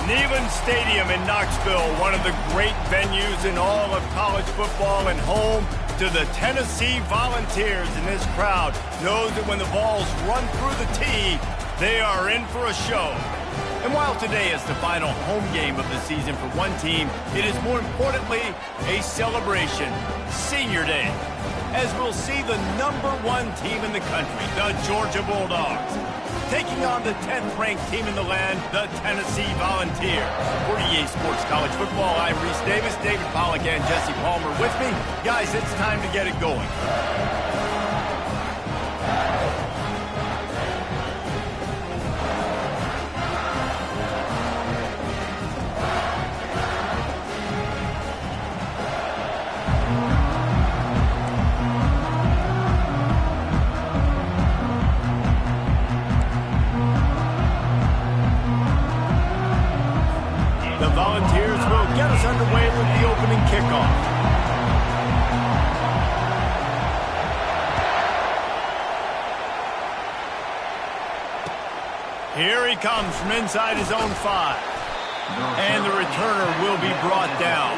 Neyland Stadium in Knoxville, one of the great venues in all of college football and home to the Tennessee Volunteers. And this crowd knows that when the balls run through the tee, they are in for a show. And while today is the final home game of the season for one team, it is more importantly a celebration, Senior Day, as we'll see the #1 team in the country, the Georgia Bulldogs, taking on the 10th-ranked team in the land, the Tennessee Volunteers. For EA Sports College Football, I'm Reese Davis, David Pollack and Jesse Palmer with me. Guys, it's time to get it going. Underway with the opening kickoff. Here he comes from inside his own 5. And the returner will be brought down.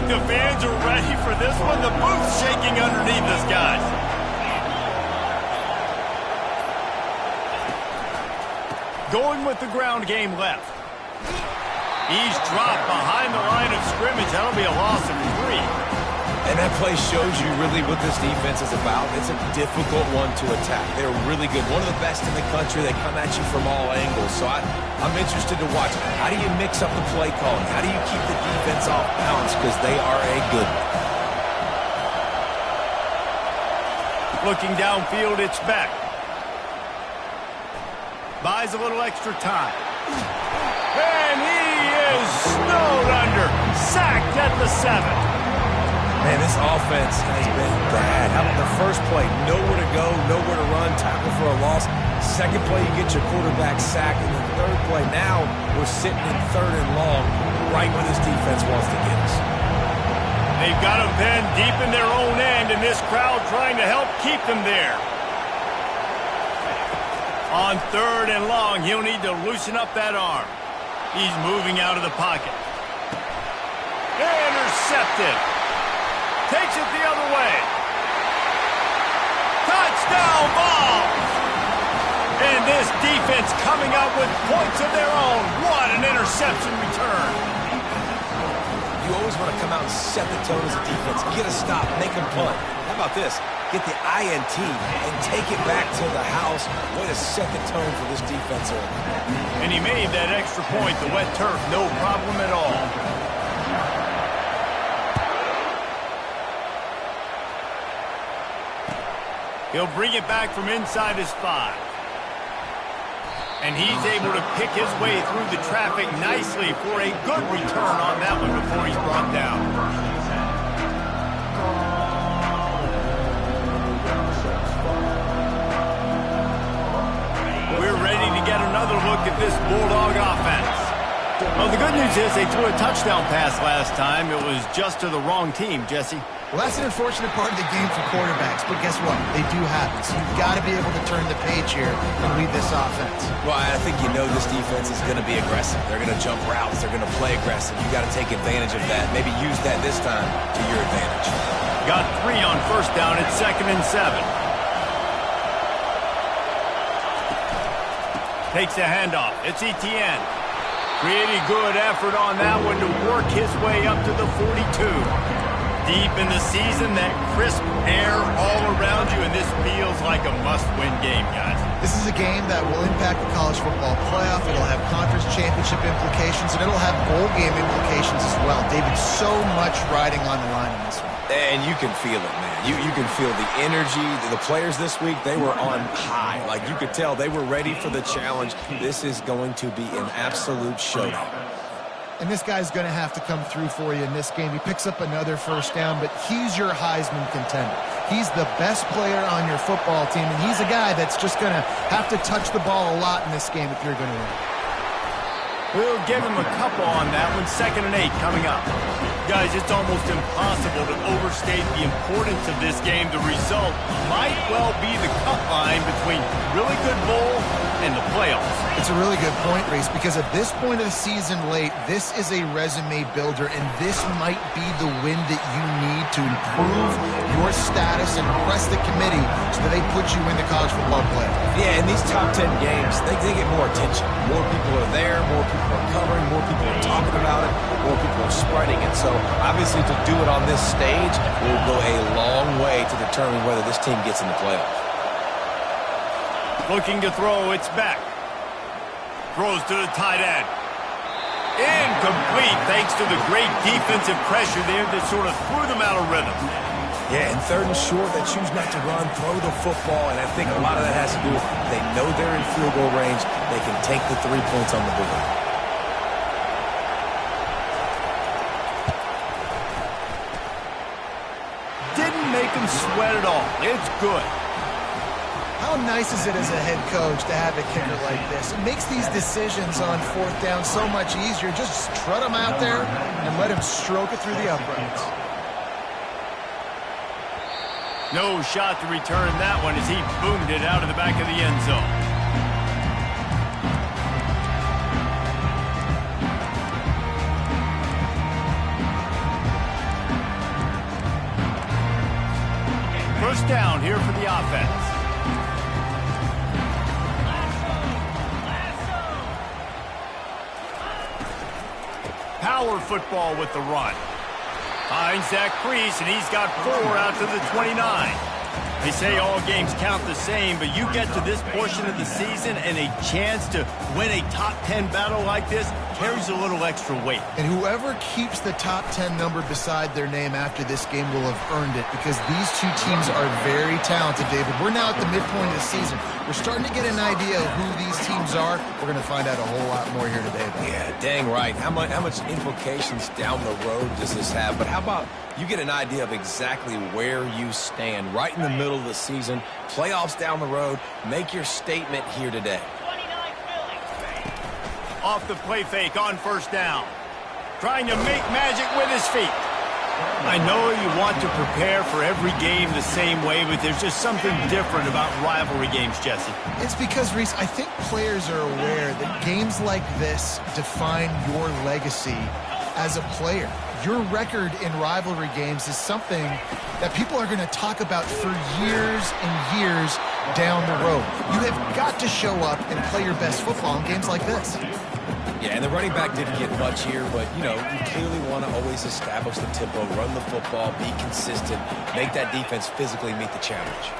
The fans are ready for this one. The booth's shaking underneath us, guys. Going with the ground game left. He's dropped behind the line of scrimmage. That'll be a loss of 3. And that play shows you really what this defense is about. It's a difficult one to attack. They're really good. One of the best in the country. They come at you from all angles. So I'm interested to watch. How do you mix up the play calling? How do you keep the defense off balance? Because they are a good one. Looking downfield, it's Beck. Buys a little extra time. And he is snowed under. Sacked at the 7. Man, this offense has been bad. How about the first play? Nowhere to go, nowhere to run, tackle for a loss. Second play, you get your quarterback sacked. And the third play, now we're sitting in 3rd and long, right where this defense wants to get us. They've got them pinned deep in their own end, and this crowd trying to help keep them there. On 3rd and long, he'll need to loosen up that arm. He's moving out of the pocket. Intercepted. Takes it the other way. Touchdown ball! And this defense coming out with points of their own. What an interception return. You always want to come out and set the tone as a defense. Get a stop, make them punt. How about this? Get the INT and take it back to the house. Way to set the tone for this defense. And he made that extra point, the wet turf, no problem at all. He'll bring it back from inside his 5. And he's able to pick his way through the traffic nicely for a good return on that one before he's brought down. We're ready to get another look at this Bulldog offense. Well, the good news is they threw a touchdown pass last time. It was just to the wrong team, Jesse. Well, that's an unfortunate part of the game for quarterbacks, but guess what? They do have it, so you've got to be able to turn the page here and lead this offense. Well, I think you know this defense is going to be aggressive. They're going to jump routes. They're going to play aggressive. You got to take advantage of that. Maybe use that this time to your advantage. Got 3 on 1st down. It's 2nd and 7. Takes a handoff. It's Etienne. Pretty good effort on that one to work his way up to the 42. Deep in the season, that crisp air all around you, and this feels like a must-win game, guys. This is a game that will impact the college football playoff. It'll have conference championship implications, and it'll have bowl game implications as well. David, so much riding on the line in this one. And you can feel it, man. You can feel the energy. The players this week, they were on high. Like, you could tell they were ready for the challenge. This is going to be an absolute showdown. And this guy's going to have to come through for you in this game. He picks up another first down, but he's your Heisman contender. He's the best player on your football team, and he's a guy that's just going to have to touch the ball a lot in this game if you're going to win. We'll give him a couple on that one. 2nd and 8 coming up. Guys, it's almost impossible to overstate the importance of this game. The result might well be the cut line between really good bowl and the playoffs. It's a really good point, Reese, because at this point of the season late, this is a resume builder, and this might be the win that you need to improve your status and impress the committee so that they put you in the college football playoff. Yeah, in these top 10 games, they get more attention. More people are there, more people are covering, more people are talking about it, more people are spreading it. So obviously to do it on this stage will go a long way to determine whether this team gets in the playoffs. Looking to throw, it's back. Throws to the tight end. Incomplete thanks to the great defensive pressure there that sort of threw them out of rhythm. Yeah, and 3rd and short, they choose not to run, throw the football, and I think a lot of that has to do with they know they're in field goal range. They can take the 3 points on the board. Didn't make him sweat at all. It's good. How nice is it as a head coach to have a kicker like this? It makes these decisions on 4th down so much easier. Just strut him out there and let him stroke it through the uprights. No shot to return that one as he boomed it out of the back of the end zone. First down here for the offense. Power football with the run. Finds that crease, and he's got 4 out to the 29. They say all games count the same, but you get to this portion of the season and a chance to win a top 10 battle like this carries a little extra weight. And whoever keeps the top 10 number beside their name after this game will have earned it, because these two teams are very talented, David. We're now at the midpoint of the season. We're starting to get an idea of who these teams are. We're going to find out a whole lot more here today, though. Yeah, dang right. How much implications down the road does this have? But how about you get an idea of exactly where you stand right in the middle of the season, playoffs down the road, make your statement here today. Off the play fake on first down. Trying to make magic with his feet. I know you want to prepare for every game the same way, but there's just something different about rivalry games, Jesse. It's because, Reese, I think players are aware that games like this define your legacy as a player. Your record in rivalry games is something that people are going to talk about for years and years down the road. You have got to show up and play your best football in games like this. Yeah, and the running back didn't get much here, but, you know, you clearly want to always establish the tempo, run the football, be consistent, make that defense physically meet the challenge.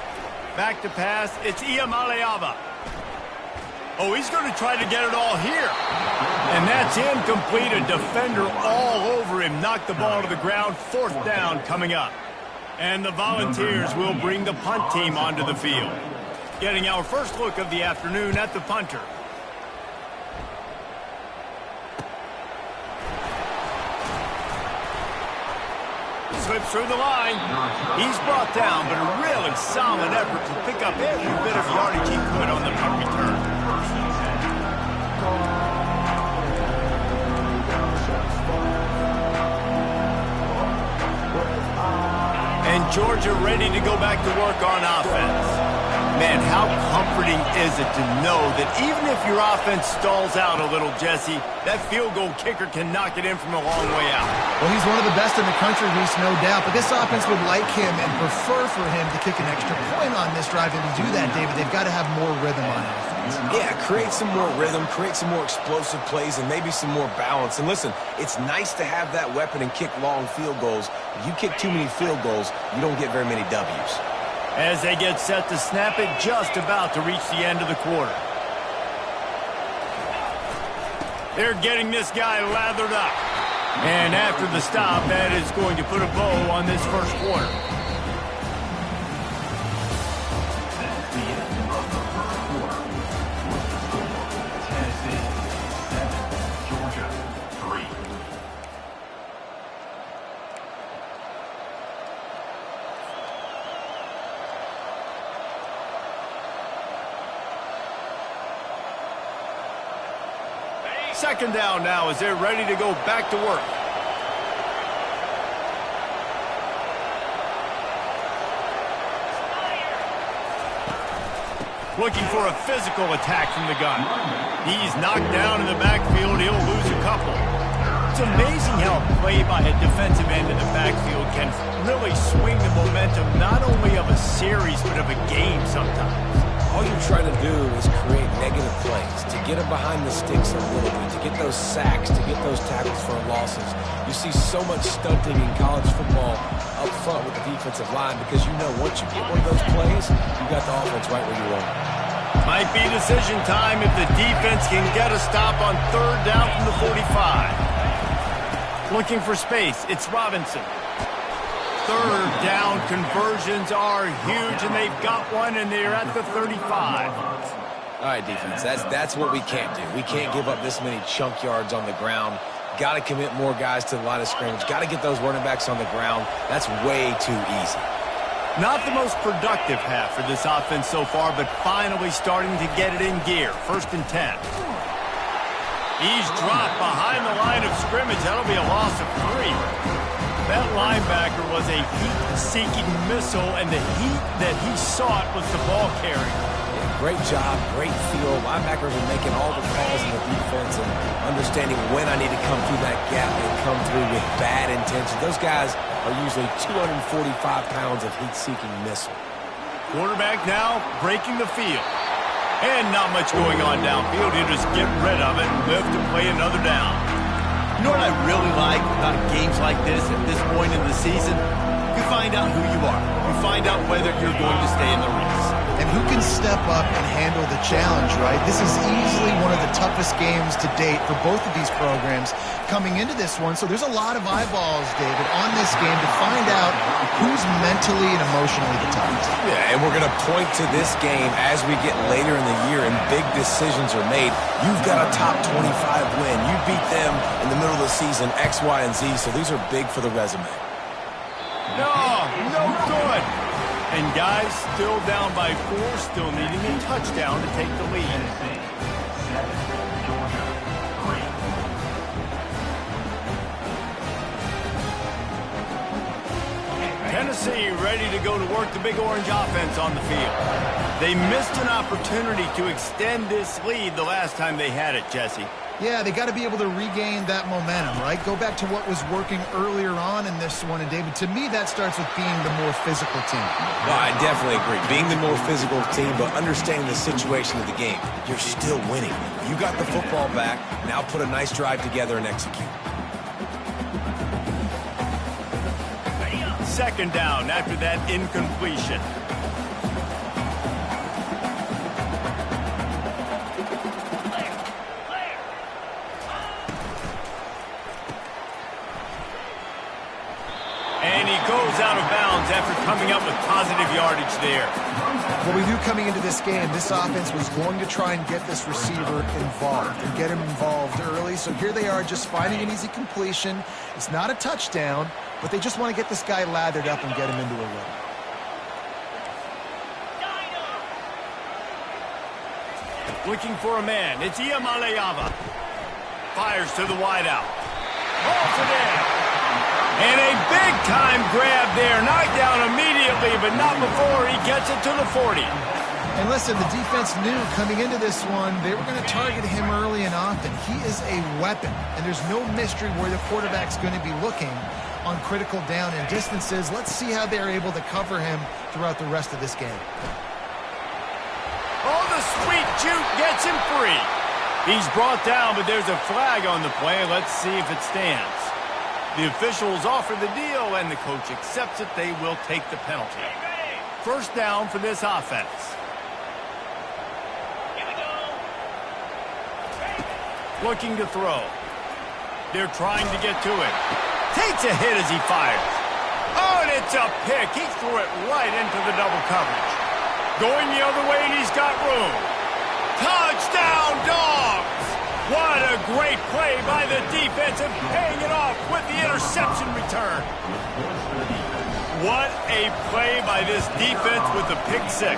Back to pass, it's Iamaleava. Oh, he's going to try to get it all here. And that's incomplete. A defender all over him. Knocked the ball to the ground. 4th down coming up. And the Volunteers will bring the punt team onto the field. Getting our first look of the afternoon at the punter. Slips through the line. He's brought down, but a really solid effort to pick up every bit of yardage he could on the punt return. And Georgia ready to go back to work on offense. Man, how comforting is it to know that even if your offense stalls out a little, Jesse, that field goal kicker can knock it in from a long way out. Well, he's one of the best in the country, Reese, no doubt. But this offense would like him and prefer for him to kick an extra point on this drive. And to do that, David, they've got to have more rhythm on it. Yeah, create some more rhythm, create some more explosive plays, and maybe some more balance. And listen, it's nice to have that weapon and kick long field goals. If you kick too many field goals, you don't get very many W's. As they get set to snap it, just about to reach the end of the quarter. They're getting this guy lathered up. And after the stop, that is going to put a bow on this first quarter. Second down now as they're ready to go back to work. Looking for a physical attack from the gun. He's knocked down in the backfield. He'll lose a couple. It's amazing how a play by a defensive end in the backfield can really swing the momentum not only of a series but of a game sometimes. All you're trying to do is create negative plays, to get them behind the sticks a little bit, to get those sacks, to get those tackles for losses. You see so much stunting in college football up front with the defensive line because you know once you get one of those plays, you got the offense right where you want it. Might be decision time if the defense can get a stop on third down from the 45. Looking for space, it's Robinson. Third down conversions are huge, and they've got one, and they're at the 35. All right, defense, that's what we can't do. We can't give up this many chunk yards on the ground. Got to commit more guys to the line of scrimmage. Got to get those running backs on the ground. That's way too easy. Not the most productive half for this offense so far, but finally starting to get it in gear. 1st and 10. He's dropped behind the line of scrimmage. That'll be a loss of 3. That linebacker was a heat-seeking missile, and the heat that he sought was the ball carrier. Yeah, great job, great feel. Linebackers are making all the calls in the defense and understanding when I need to come through that gap and come through with bad intention. Those guys are usually 245 pounds of heat-seeking missile. Quarterback now breaking the field. And not much going on downfield. He'll just get rid of it and live to play another down. You know what I really like about games like this at this point in the season? You find out who you are. You find out whether you're going to stay in the race. And who can step up and handle the challenge, right? This is easily one of the toughest games to date for both of these programs coming into this one. So there's a lot of eyeballs, David, on this game to find out who's mentally and emotionally the toughest. Yeah, and we're going to point to this game as we get later in the year and big decisions are made. You've got a top 25 win. You beat them in the middle of the season, X, Y, and Z, so these are big for the resume. No good. And guys, still down by 4, still needing a touchdown to take the lead. Tennessee ready to go to work the Big Orange offense on the field. They missed an opportunity to extend this lead the last time they had it, Jesse. Yeah, they got to be able to regain that momentum, right? Go back to what was working earlier on in this one. And, David, to me, that starts with being the more physical team. Well, I definitely agree. Being the more physical team, but understanding the situation of the game. You're still winning. You got the football back. Now put a nice drive together and execute. Second down after that incompletion. And he goes out of bounds after coming up with positive yardage there. Well, we knew coming into this game, this offense was going to try and get this receiver involved and get him involved early. So here they are just finding an easy completion. It's not a touchdown, but they just want to get this guy lathered up and get him into a rhythm. Looking for a man. It's Iamaleava. Fires to the wideout. Balls it in. And a big-time grab there. Knocked down immediately, but not before he gets it to the 40. And listen, the defense knew coming into this one, they were going to target him early and often. He is a weapon, and there's no mystery where the quarterback's going to be looking on critical down and distances. Let's see how they're able to cover him throughout the rest of this game. Oh, the sweet juke gets him free. He's brought down, but there's a flag on the play. Let's see if it stands. The officials offer the deal, and the coach accepts it. They will take the penalty. First down for this offense. Looking to throw. They're trying to get to it. Takes a hit as he fires. Oh, and it's a pick. He threw it right into the double coverage. Going the other way, and he's got room. Touchdown, Dogs! What a great play by the defense and paying it off with the interception return. What a play by this defense with the pick six.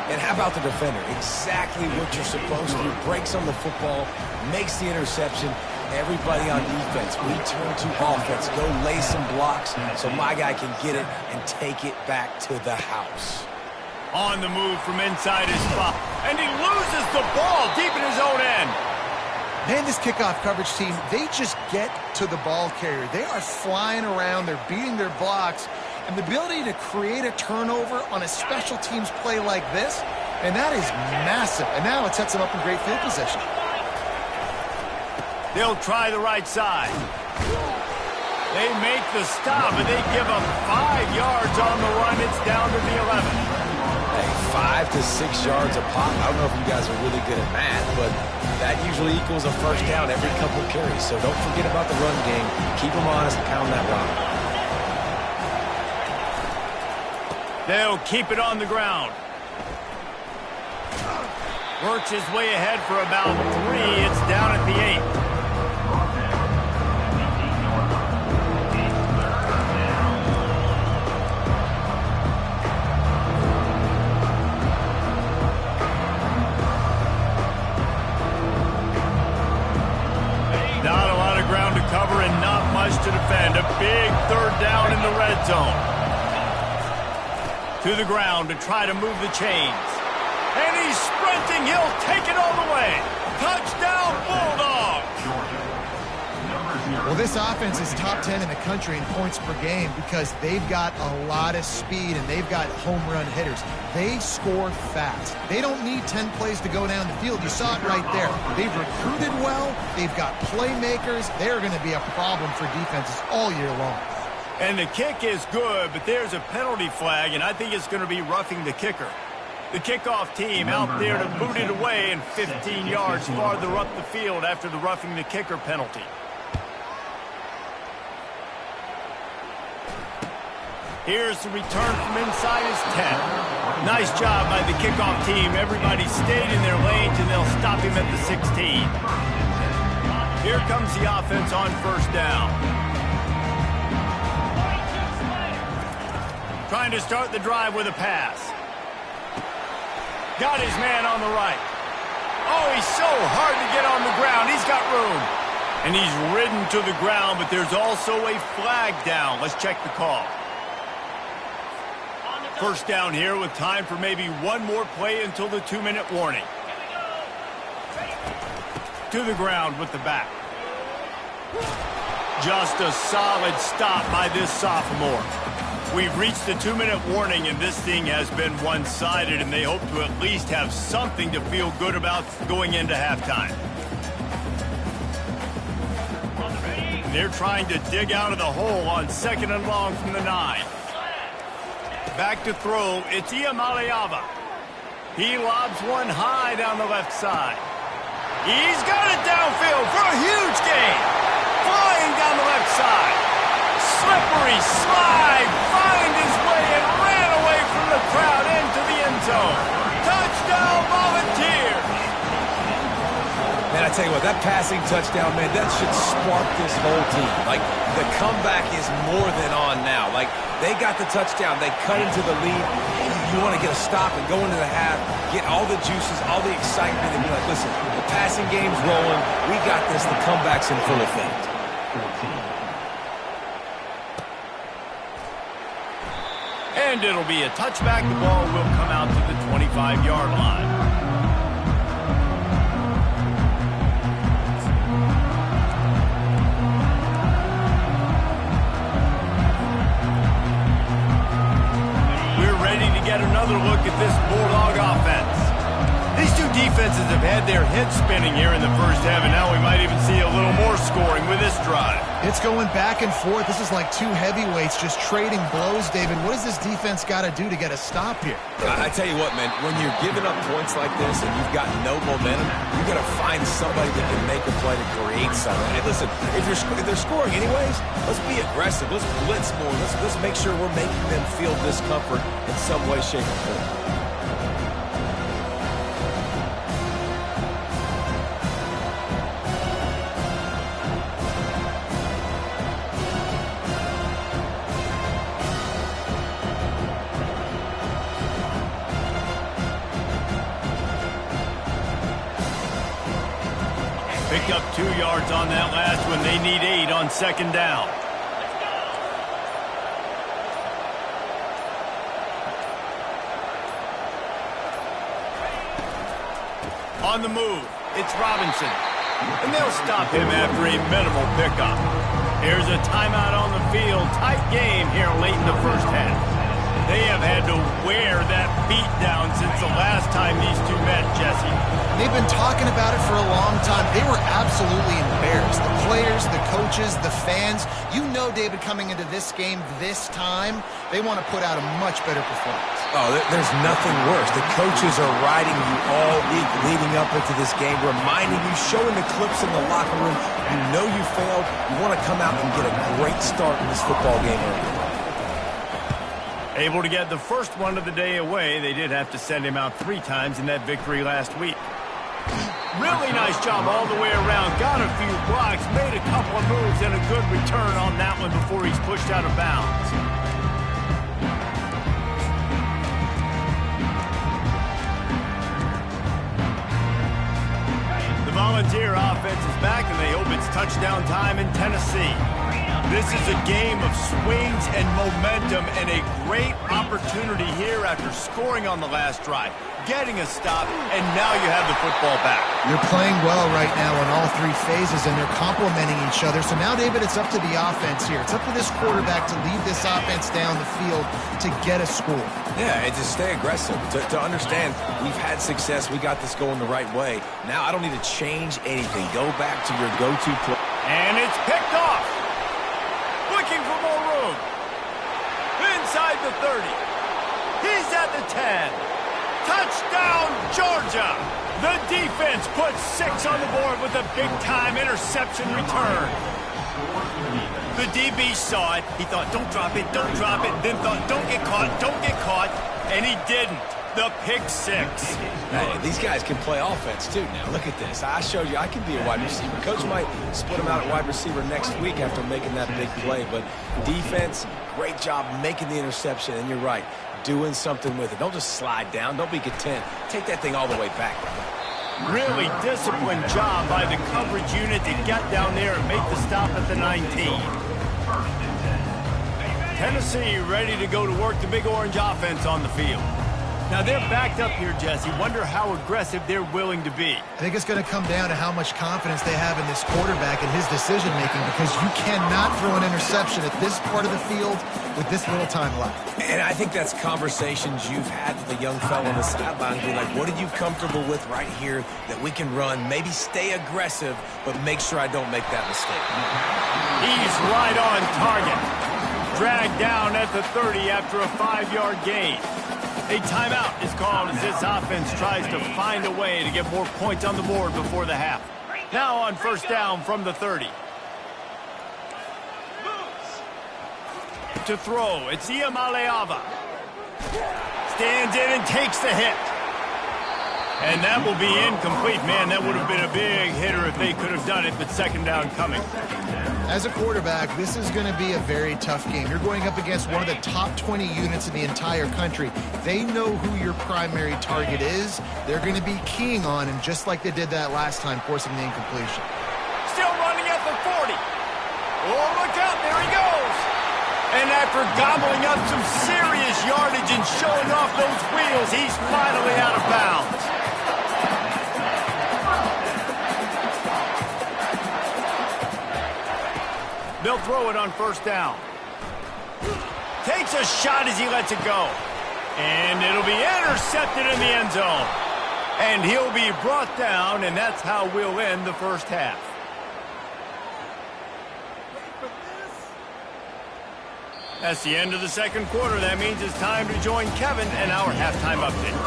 And how about the defender? Exactly what you're supposed to do. Breaks on the football, makes the interception. Everybody on defense, we turn to offense. Go lay some blocks so my guy can get it and take it back to the house. On the move from inside his spot. And he loses the ball deep in his own end. Man, this kickoff coverage team, they just get to the ball carrier. They are flying around. They're beating their blocks. And the ability to create a turnover on a special teams play like this, and that is massive. And now it sets them up in great field position. They'll try the right side. They make the stop, and they give up 5 yards on the run. It's down to the 11. Hey, 5 to 6 yards a pop. I don't know if you guys are really good at math, but that usually equals a first down every couple carries. So don't forget about the run game. Keep them honest and pound that rock. They'll keep it on the ground. Works his way ahead for about 3. It's down at the 8. Not a lot of ground to cover and not much to defend. A big third down in the red zone. To the ground to try to move the chains. And he's sprinting. He'll take it all the way. Touchdown, Bulldogs! Well, this offense is top 10 in the country in points per game because they've got a lot of speed and they've got home run hitters. They score fast. They don't need 10 plays to go down the field. You saw it right there. They've recruited well. They've got playmakers. They're going to be a problem for defenses all year long. And the kick is good, but there's a penalty flag, and I think it's going to be roughing the kicker. The kickoff team out there to boot it away and 15 yards farther up the field after the roughing the kicker penalty. Here's the return from inside his 10. Nice job by the kickoff team. Everybody stayed in their lanes, and they'll stop him at the 16. Here comes the offense on first down. Trying to start the drive with a pass. Got his man on the right. Oh, he's so hard to get on the ground. He's got room. And he's ridden to the ground, but there's also a flag down. Let's check the call. First down here with time for maybe one more play until the 2-minute warning. To the ground with the back. Just a solid stop by this sophomore. We've reached the 2-minute warning, and this thing has been one-sided, and they hope to at least have something to feel good about going into halftime. They're trying to dig out of the hole on 2nd and long from the 9. Back to throw, it's Iamaleava. He lobs one high down the left side. He's got it downfield for a huge gain. Flying down the left side. Slippery slide, find his way and ran away from the crowd into the end zone. Touchdown, Volunteers! Man, I tell you what, that passing touchdown, man, that should spark this whole team. Like, the comeback is more than on now. Like, they got the touchdown. They cut into the lead. You want to get a stop and go into the half, get all the juices, all the excitement, and be like, listen, the passing game's rolling. We got this. The comeback's in full effect. And it'll be a touchback. The ball will come out to the 25-yard line. We're ready to get another look at this Bulldog offense. These two defenses have had their heads spinning here in the first half, and now we might even see a little more scoring with this drive. It's going back and forth. This is like two heavyweights just trading blows, David. What does this defense got to do to get a stop here? I tell you what, man, when you're giving up points like this and you've got no momentum, you got to find somebody that can make a play to create something. And listen, if they're scoring anyways, let's be aggressive. Let's blitz more. Let's make sure we're making them feel discomfort in some way, shape, or form. picked up 2 yards on that last one. They need 8 on second down. On the move, it's Robinson. And they'll stop him after a minimal pickup. Here's a timeout on the field. Tight game here late in the first half. They have had to wear that beat down since the last time these two met, Jesse. They've been talking about it for a long time. They were absolutely embarrassed. The players, the coaches, the fans. You know, David, coming into this game this time, they want to put out a much better performance. Oh, there's nothing worse. The coaches are riding you all week leading up into this game, reminding you, showing the clips in the locker room. You know you failed. You want to come out and get a great start in this football game early. Able to get the first one of the day away. They did have to send him out 3 times in that victory last week. Really nice job all the way around. Got a few blocks, made a couple of moves, and a good return on that one before he's pushed out of bounds. The Volunteer offense is back, and they hope it's touchdown time in Tennessee. This is a game of swings and momentum and a great opportunity here after scoring on the last drive, getting a stop, and now you have the football back. You're playing well right now in all 3 phases, and they're complementing each other. So now, David, it's up to the offense here. It's up to this quarterback to lead this offense down the field to get a score. Yeah, and to stay aggressive, to understand we've had success, we got this going the right way. Now I don't need to change anything. Go back to your go-to play. And it's picked off. Looking for more room. Inside the 30. He's at the 10. Touchdown, Georgia. The defense puts 6 on the board with a big-time interception return. The DB saw it. He thought, don't drop it, don't drop it. Then thought, don't get caught. And he didn't. The pick 6. Hey, these guys can play offense, too, now. Look at this. I showed you I can be a wide receiver. Coach might split him out at wide receiver next week after making that big play. But defense, great job making the interception. And you're right, doing something with it. Don't just slide down. Don't be content. Take that thing all the way back. Really disciplined job by the coverage unit to get down there and make the stop at the 19. Tennessee ready to go to work the Big Orange offense on the field. Now, they're backed up here, Jesse. Wonder how aggressive they're willing to be. I think it's going to come down to how much confidence they have in this quarterback and his decision-making, because you cannot throw an interception at this part of the field with this little time left. And I think that's conversations you've had with the young fellow on the sideline. Be like, what are you comfortable with right here that we can run? Maybe stay aggressive, but make sure I don't make that mistake. He's right on target. Dragged down at the 30 after a 5-yard gain. A timeout is called as this offense tries to find a way to get more points on the board before the half. Now on first down from the 30. To throw, it's Iamaleava. Stands in and takes the hit. And that will be incomplete. Man, that would have been a big hitter if they could have done it, but second down coming. As a quarterback, this is going to be a very tough game. You're going up against one of the top 20 units in the entire country. They know who your primary target is. They're going to be keying on him, just like they did that last time, forcing the incompletion. Still running at the 40. Oh, look out, there he goes. And after gobbling up some serious yardage and showing off those wheels, he's finally out of bounds. They'll throw it on first down. Takes a shot as he lets it go. And it'll be intercepted in the end zone. And he'll be brought down, and that's how we'll end the first half. That's the end of the second quarter. That means it's time to join Kevin and our halftime update.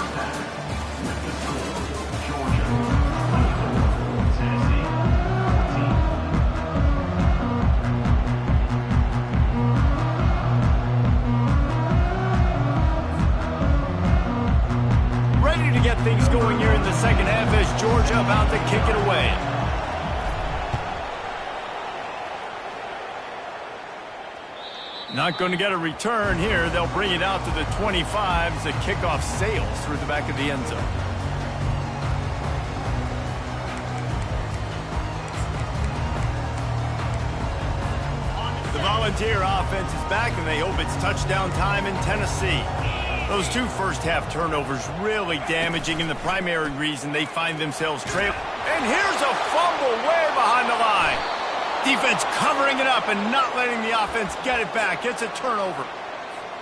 Ready to get things going here in the second half as Georgia about to kick it away. Not going to get a return here. They'll bring it out to the 25 as the kickoff sails through the back of the end zone. Volunteer offense is back, and they hope it's touchdown time in Tennessee. Those two first-half turnovers really damaging, and the primary reason they find themselves trailing. And here's a fumble way behind the line. Defense covering it up and not letting the offense get it back. It's a turnover.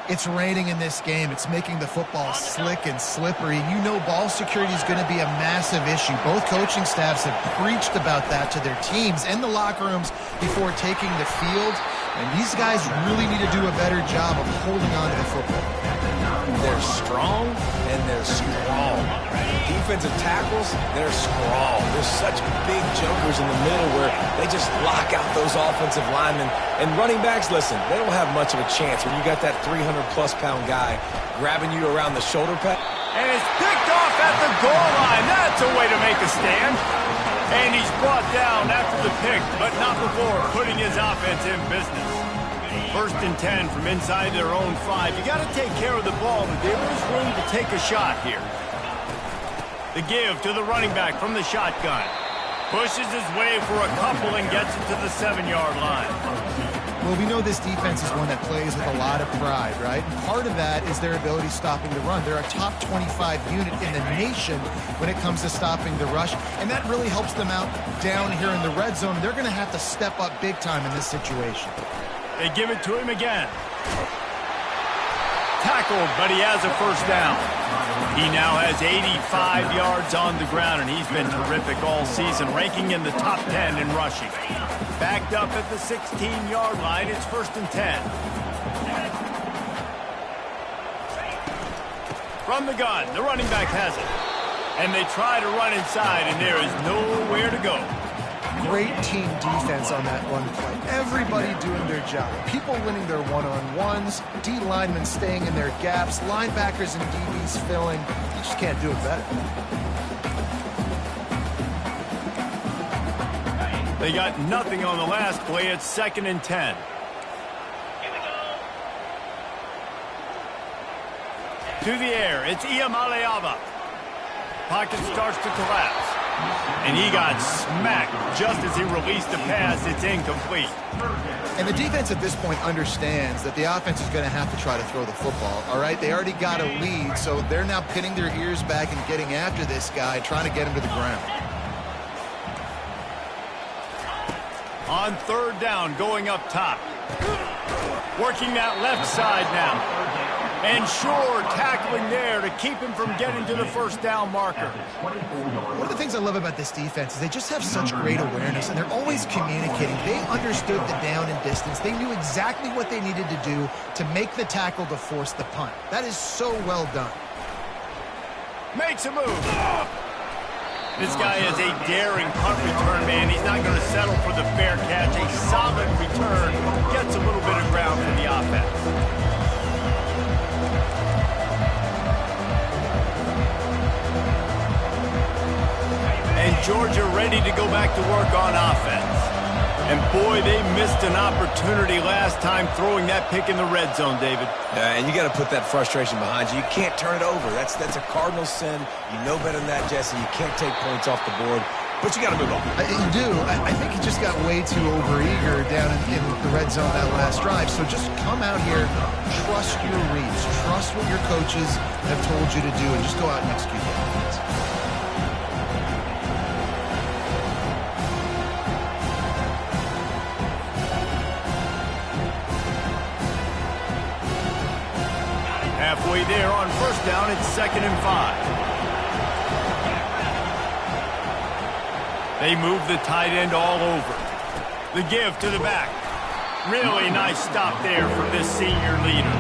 It's raining in this game. It's making the football slick and slippery. You know ball security is going to be a massive issue. Both coaching staffs have preached about that to their teams and the locker rooms before taking the field. And these guys really need to do a better job of holding on to the football. They're strong and they're strong. Defensive tackles, they're strong. There's such big jumpers in the middle where they just lock out those offensive linemen. And running backs, listen, they don't have much of a chance when you got that 300-plus pound guy grabbing you around the shoulder pad. And it's picked off at the goal line. That's a way to make a stand. And he's brought down after the pick, but not before putting his offense in business. 1st and 10 from inside their own 5. You got to take care of the ball, but there is room to take a shot here. The give to the running back from the shotgun. Pushes his way for a couple and gets it to the 7-yard line. Well, we know this defense is one that plays with a lot of pride, right? And part of that is their ability stopping the run. They're a top 25 unit in the nation when it comes to stopping the rush, and that really helps them out down here in the red zone. They're going to have to step up big time in this situation. They give it to him again. Tackled, but he has a first down. He now has 85 yards on the ground, and he's been terrific all season, ranking in the top 10 in rushing. Backed up at the 16-yard line, it's 1st and 10. From the gun, the running back has it. And they try to run inside, and there is nowhere to go. Great team defense on that run play. Everybody doing their job. People winning their one-on-ones, D linemen staying in their gaps, linebackers and DBs filling. You just can't do it better. They got nothing on the last play. It's 2nd and 10. To the air, it's Iamaleava. Pocket starts to collapse. And he got smacked just as he released the pass. It's incomplete. And the defense at this point understands that the offense is going to have to try to throw the football, all right? They already got a lead, so they're now pinning their ears back and getting after this guy, trying to get him to the ground. On 3rd down, going up top. Working that left side now. And Shore tackling there to keep him from getting to the first down marker. One of the things I love about this defense is they just have such great awareness, and they're always communicating. They understood the down and distance. They knew exactly what they needed to do to make the tackle to force the punt. That is so well done. Makes a move. This guy is a daring punt return man. He's not going to settle for the fair catch. A solid return. Gets a little bit of ground for the offense. And Georgia ready to go back to work on offense. And boy, they missed an opportunity last time throwing that pick in the red zone, David. And you got to put that frustration behind you. You can't turn it over. That's a cardinal sin. You know better than that, Jesse. You can't take points off the board. But you got to move on. You do. I think he just got way too overeager down in the red zone that last drive. So just come out here, trust your reads, trust what your coaches have told you to do, and just go out and execute the offense. Halfway there on 1st down, it's 2nd and 5. They move the tight end all over. The give to the back. Really nice stop there for this senior leader.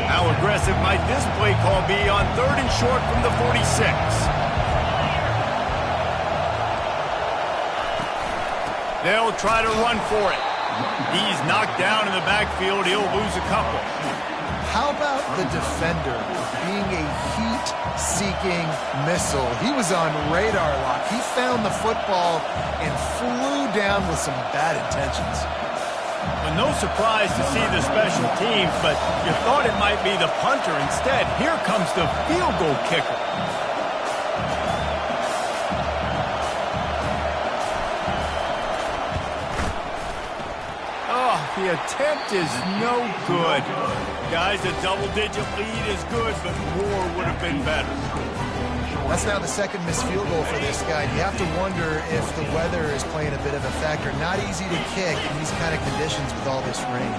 How aggressive might this play call be on 3rd and short from the 46? They'll try to run for it. He's knocked down in the backfield. He'll lose a couple. How about the defender being a heat-seeking missile? He was on radar lock. He found the football and flew down with some bad intentions. Well, no surprise to see the special teams, but you thought it might be the punter. Instead, here comes the field goal kicker. Oh, the attempt is no good. Guys, a double-digit lead is good, but more would have been better. That's now the second missed field goal for this guy. You have to wonder if the weather is playing a bit of a factor. Not easy to kick in these kind of conditions with all this rain.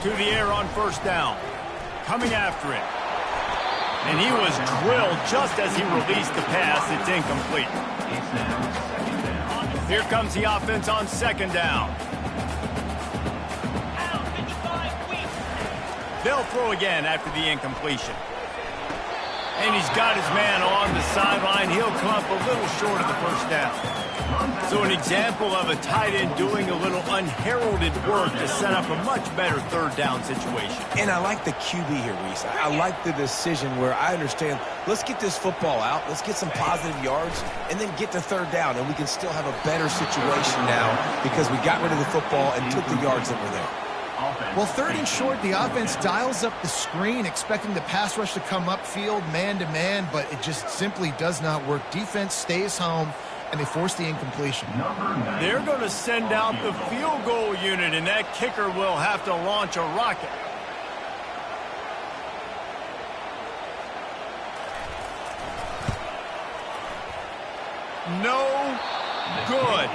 To the air on first down. Coming after it. And he was drilled just as he released the pass. It's incomplete. Here comes the offense on second down. They'll throw again after the incompletion. And he's got his man on the sideline. He'll come up a little short of the first down. So an example of a tight end doing a little unheralded work to set up a much better third down situation. And I like the QB here, Reese. I like the decision where I understand, let's get this football out, let's get some positive yards, and then get to third down, and we can still have a better situation now because we got rid of the football and took the yards that were there. Well, third and short, the offense dials up the screen, expecting the pass rush to come upfield man-to-man, but it just simply does not work. Defense stays home, and they force the incompletion. They're going to send out the field goal unit, and that kicker will have to launch a rocket. No good.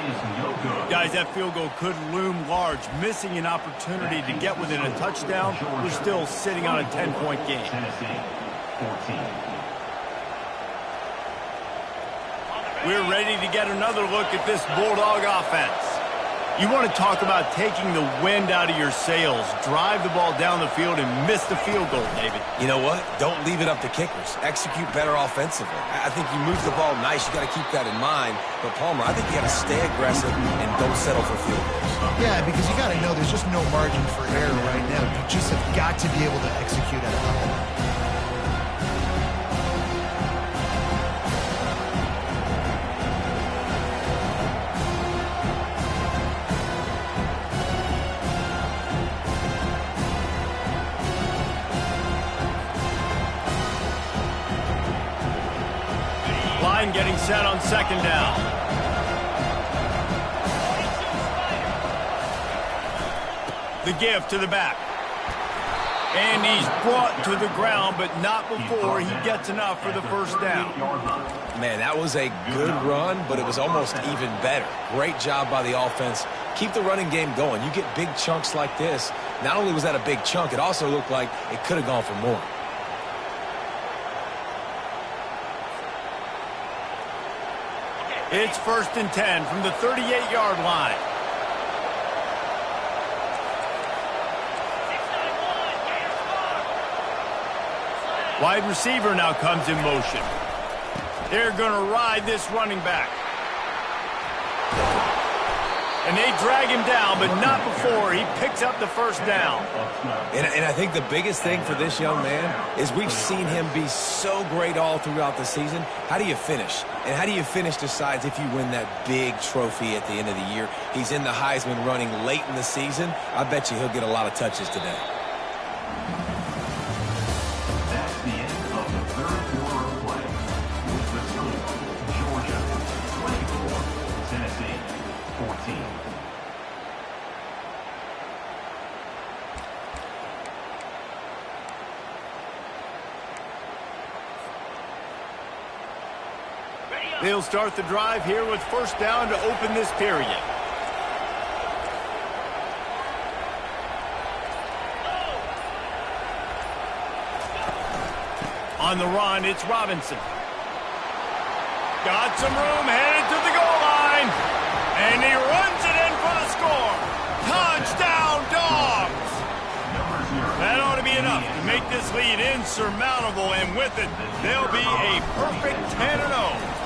Guys, that field goal could loom large. Missing an opportunity to get within a touchdown. We're still sitting on a 10-point game. We're ready to get another look at this Bulldog offense. You want to talk about taking the wind out of your sails. Drive the ball down the field and miss the field goal, David. You know what? Don't leave it up to kickers. Execute better offensively. I think you move the ball nice. You got to keep that in mind. But, Palmer, I think you got to stay aggressive and don't settle for field goals. Yeah, because you got to know there's just no margin for error right now. You just have got to be able to execute at a high level. Getting set on second down. The give to the back. And he's brought to the ground, but not before he gets enough for the first down. Man, that was a good run, but it was almost even better. Great job by the offense. Keep the running game going. You get big chunks like this. Not only was that a big chunk, it also looked like it could have gone for more. It's first and 10 from the 38-yard line. Wide receiver now comes in motion. They're going to ride this running back. And they drag him down, but not before he picks up the first down. And I think the biggest thing for this young man is we've seen him be so great all throughout the season. How do you finish? And how do you finish decides if you win that big trophy at the end of the year. He's in the Heisman running late in the season. I bet you he'll get a lot of touches today. That's the end of the third quarter of play. With the score, Georgia 24, Tennessee 14. They'll start the drive here with first down to open this period. On the run, it's Robinson. Got some room, headed to the goal line. And he runs it in for the score. Touchdown, Dogs! That ought to be enough to make this lead insurmountable, and with it, they'll be a perfect 10-0.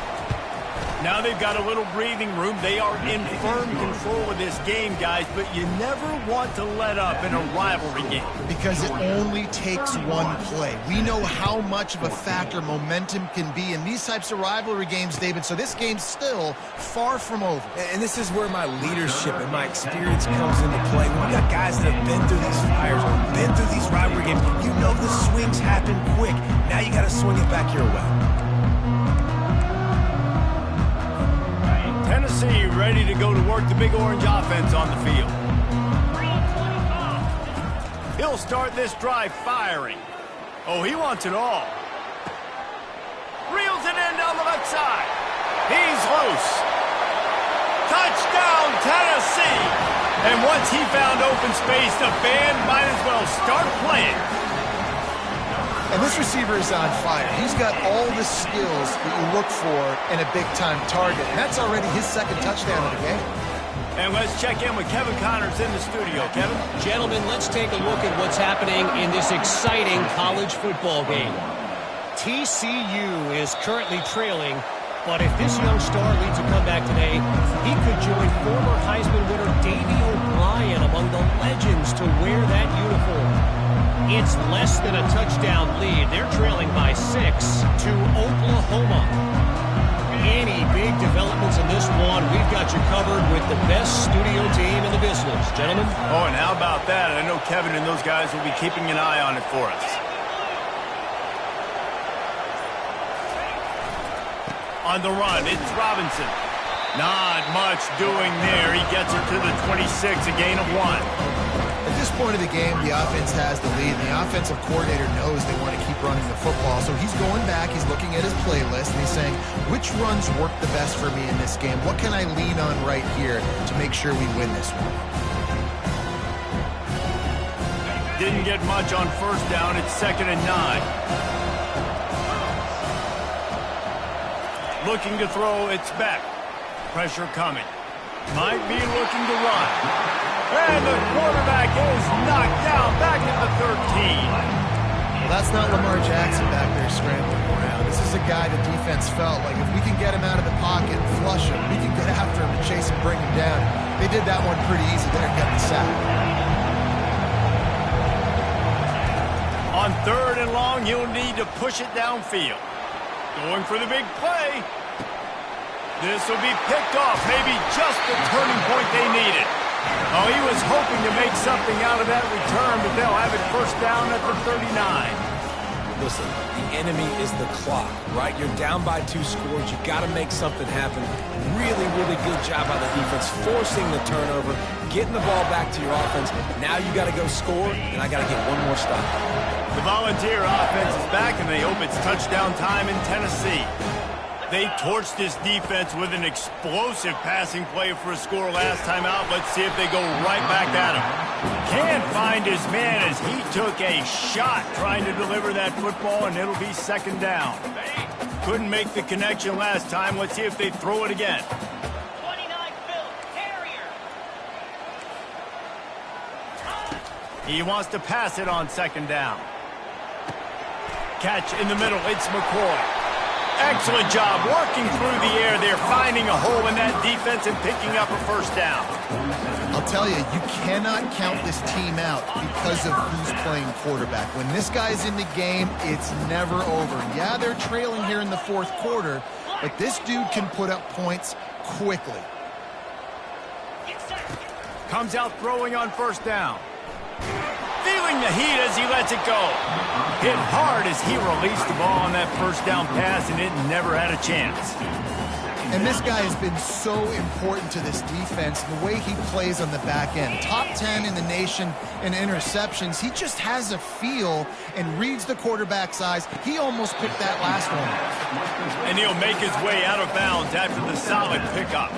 Now they've got a little breathing room. They are in firm control of this game, guys, but you never want to let up in a rivalry game. Because it only takes one play. We know how much of a factor momentum can be in these types of rivalry games, David, so this game's still far from over. And this is where my leadership and my experience comes into play. We got guys that have been through these fires, been through these rivalry games. You know the swings happen quick. Now you got to swing it back your way. Tennessee ready to go to work the Big Orange offense on the field. He'll start this drive firing. Oh, he wants it all. Reels it in down the left side. He's loose. Touchdown, Tennessee! And once he found open space, the band might as well start playing. And this receiver is on fire. He's got all the skills that you look for in a big-time target. And that's already his second touchdown of the game. And let's check in with Kevin Connors in the studio. Kevin? Gentlemen, let's take a look at what's happening in this exciting college football game. TCU is currently trailing, but if this young star leads a comeback today, he could join former Heisman winner Davey O'Brien among the legends to wear that uniform. It's less than a touchdown lead. They're trailing by 6 to Oklahoma. Any big developments in this one, we've got you covered with the best studio team in the business. Gentlemen? Oh, and how about that? I know Kevin and those guys will be keeping an eye on it for us. On the run, it's Robinson. Not much doing there. He gets it to the 26, a gain of 1. At this point of the game, the offense has the lead. The offensive coordinator knows they want to keep running the football. So he's going back, he's looking at his playlist, and he's saying, which runs work the best for me in this game? What can I lean on right here to make sure we win this one? Didn't get much on first down. It's 2nd and 9. Looking to throw, it's Beck. Pressure coming. Might be looking to run. And the quarterback is knocked down back at the 13. Well, that's not Lamar Jackson back there scrambling around. This is a guy the defense felt like if we can get him out of the pocket and flush him, we can get after him and chase him, bring him down. They did that one pretty easy there and got the sack. On 3rd and long, he'll need to push it downfield. Going for the big play. This will be picked off, maybe just the turning point they needed. Oh, he was hoping to make something out of that return, but they'll have it first down at the 39. Listen, the enemy is the clock, right? You're down by 2 scores. You got to make something happen. Really, really good job by the defense, forcing the turnover, getting the ball back to your offense. Now you got to go score, and I got to get one more stop. The Volunteer offense is back, and they hope it's touchdown time in Tennessee. They torched this defense with an explosive passing play for a score last time out. Let's see if they go right back at him. Can't find his man as he took a shot trying to deliver that football, and it'll be 2nd down. Couldn't make the connection last time. Let's see if they throw it again. 29 Phil Carrier. He wants to pass it on 2nd down. Catch in the middle. It's McCoy. Excellent job working through the air there, finding a hole in that defense and picking up a first down. I'll tell you, you cannot count this team out because of who's playing quarterback. When this guy's in the game, it's never over. Yeah, they're trailing here in the 4th quarter, but this dude can put up points quickly. Comes out throwing on first down. Feeling the heat as he lets it go. Hit hard as he released the ball on that first down pass, and it never had a chance. And this guy has been so important to this defense, the way he plays on the back end. Top 10 in the nation in interceptions. He just has a feel and reads the quarterback's eyes. He almost picked that last one. And he'll make his way out of bounds after the solid pickup.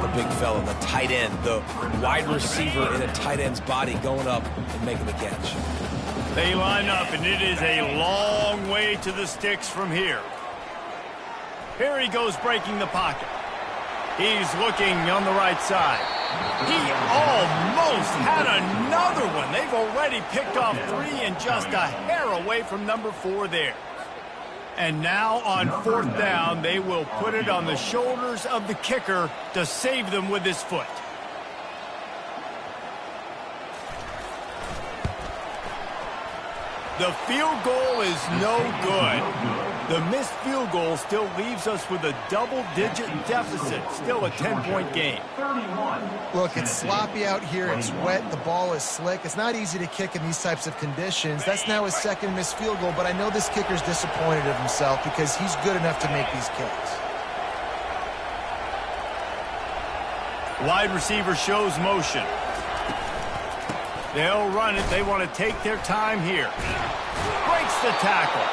The big fella, the tight end, the wide receiver in a tight end's body going up and making the catch. They line up, and it is a long way to the sticks from here. Here he goes breaking the pocket. He's looking on the right side. He almost had another one. They've already picked off 3 and just a hair away from number 4 there. And now on fourth down, they will put it on the shoulders of the kicker to save them with his foot. The field goal is no good. The missed field goal still leaves us with a double-digit deficit. Still a 10-point game. Look, it's sloppy out here. It's wet. The ball is slick. It's not easy to kick in these types of conditions. That's now his second missed field goal, but I know this kicker's disappointed of himself because he's good enough to make these kicks. Wide receiver shows motion. They'll run it. They want to take their time here. Breaks the tackle.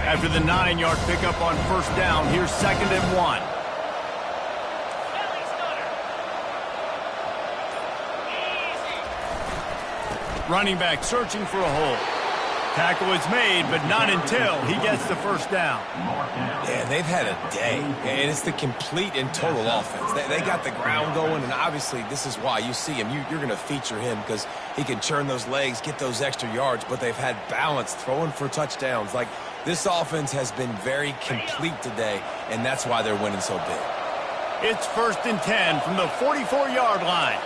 After the 9-yard pickup on first down, here's 2nd and 1. Running back searching for a hole. Tackle is made, but not until he gets the first down. Yeah, they've had a day, and it's the complete and total offense. They got the ground going, and obviously this is why you see him. You're going to feature him because he can churn those legs, get those extra yards, but they've had balance, throwing for touchdowns. Like, this offense has been very complete today, and that's why they're winning so big. It's 1st and 10 from the 44-yard line.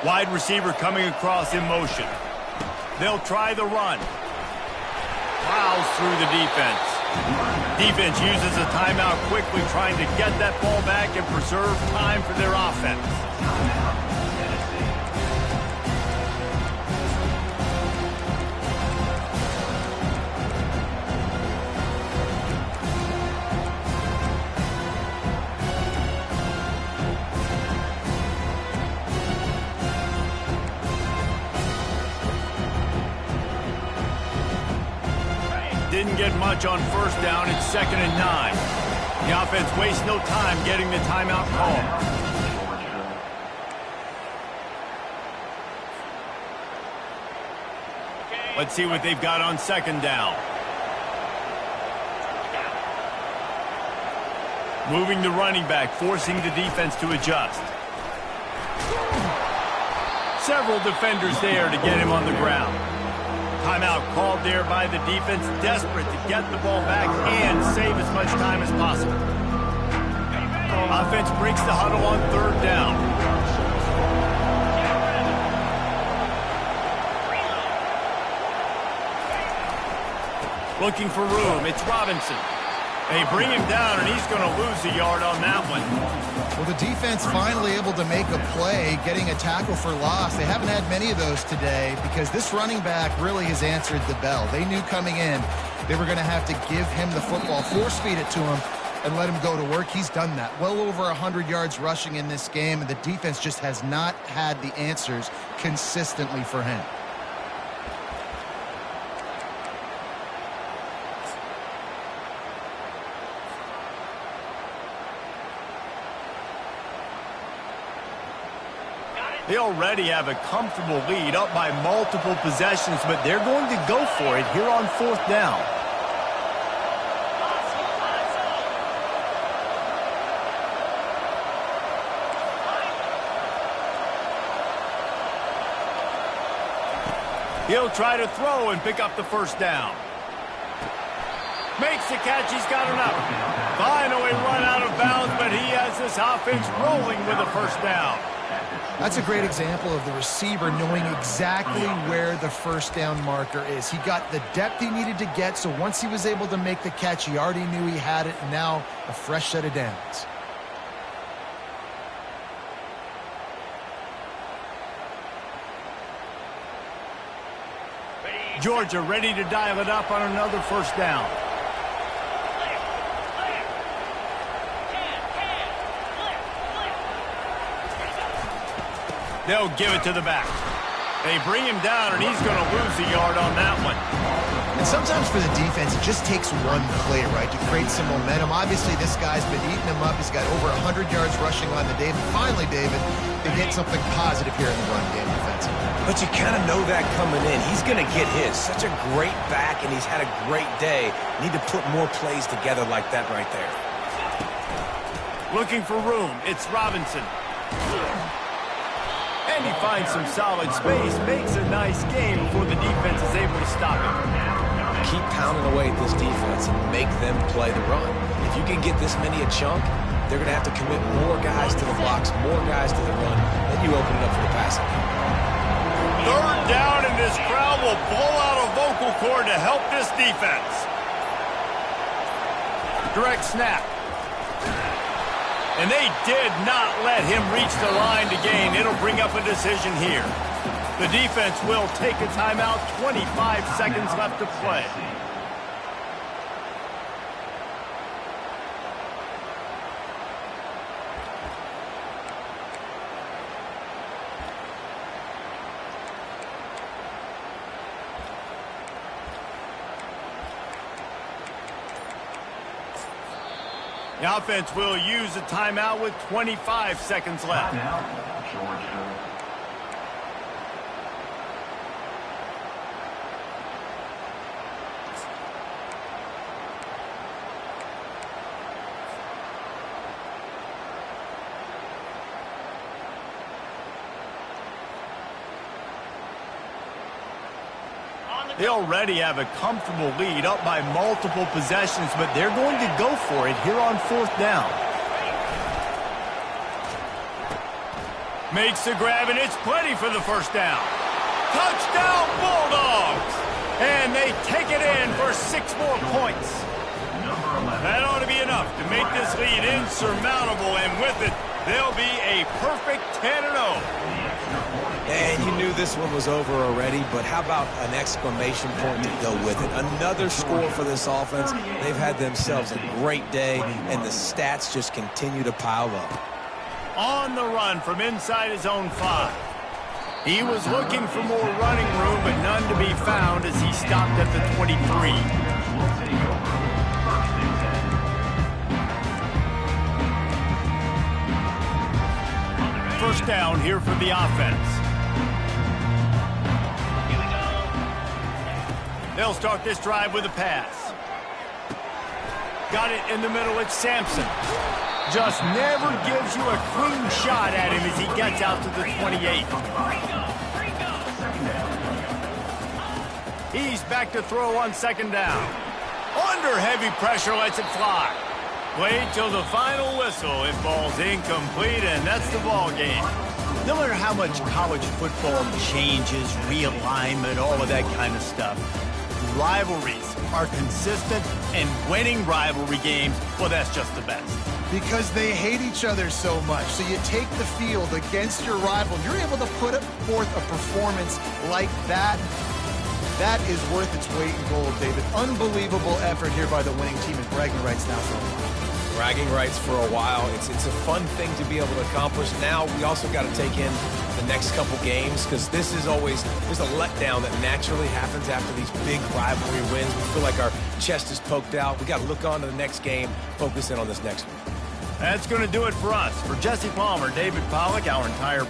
Wide receiver coming across in motion. They'll try the run. Plows through the defense. Defense uses a timeout quickly, trying to get that ball back and preserve time for their offense. Didn't get much on first down. It's 2nd and 9. The offense wastes no time getting the timeout call. Let's see what they've got on 2nd down. Moving the running back, forcing the defense to adjust. Several defenders there to get him on the ground. Timeout called there by the defense, desperate to get the ball back and save as much time as possible. Offense breaks the huddle on 3rd down. Looking for room. It's Robinson. They bring him down, and he's going to lose a yard on that one. Well, the defense finally able to make a play, getting a tackle for loss. They haven't had many of those today because this running back really has answered the bell. They knew coming in they were going to have to give him the football, force-feed it to him, and let him go to work. He's done that. Well over 100 yards rushing in this game, and the defense just has not had the answers consistently for him. They already have a comfortable lead, up by multiple possessions, but they're going to go for it here on 4th down. He'll try to throw and pick up the first down. Makes the catch. He's got enough. Finally run out of bounds, but he has this offense rolling with a first down. That's a great example of the receiver knowing exactly where the first down marker is. He got the depth he needed to get, so once he was able to make the catch, he already knew he had it, and now a fresh set of downs. Georgia ready to dial it up on another first down. They'll give it to the back. They bring him down, and he's going to lose a yard on that one. And sometimes for the defense, it just takes one play, right, to create some momentum. Obviously, this guy's been eating them up. He's got over 100 yards rushing on the day. And finally, David, they get something positive here in the run game defensively. But you kind of know that coming in. He's going to get his. Such a great back, and he's had a great day. Need to put more plays together like that right there. Looking for room. It's Robinson. And he finds some solid space, makes a nice game before the defense is able to stop him. Keep pounding away at this defense and make them play the run. If you can get this many a chunk, they're going to have to commit more guys to the blocks, more guys to the run, then you open it up for the passing. Third down, and this crowd will blow out a vocal cord to help this defense. Direct snap. And they did not let him reach the line to gain. It'll bring up a decision here. The defense will take a timeout. 25 seconds left to play. The offense will use a timeout with 25 seconds left. Now, Georgia. They already have a comfortable lead, up by multiple possessions, but they're going to go for it here on fourth down. Makes the grab, and it's plenty for the first down. Touchdown, Bulldogs! And they take it in for 6 more points. That ought to be enough to make this lead insurmountable, and with it, they'll be a perfect 10-0. And you knew this one was over already, but how about an exclamation point to go with it? Another score for this offense. They've had themselves a great day, and the stats just continue to pile up. On the run from inside his own 5. He was looking for more running room, but none to be found as he stopped at the 23. First down here for the offense. They'll start this drive with a pass. Got it in the middle. It's Sampson. Just never gives you a clean shot at him as he gets out to the 28. He's back to throw on second down. Under heavy pressure, lets it fly. Wait till the final whistle. It falls incomplete, and that's the ball game. No matter how much college football changes, realignment, all of that kind of stuff, rivalries are consistent, and winning rivalry games, well, that's just the best. Because they hate each other so much. So you take the field against your rival. You're able to put forth a performance like that. That is worth its weight in gold, David. Unbelievable effort here by the winning team, and bragging rights now for a while. Bragging rights for a while. It's a fun thing to be able to accomplish. Now we also got to take in the next couple games, because this is always, there's a letdown that naturally happens after these big rivalry wins. We feel like our chest is poked out. We got to look on to the next game, focus in on this next one. That's going to do it for us. For Jesse Palmer, David Pollack, our entire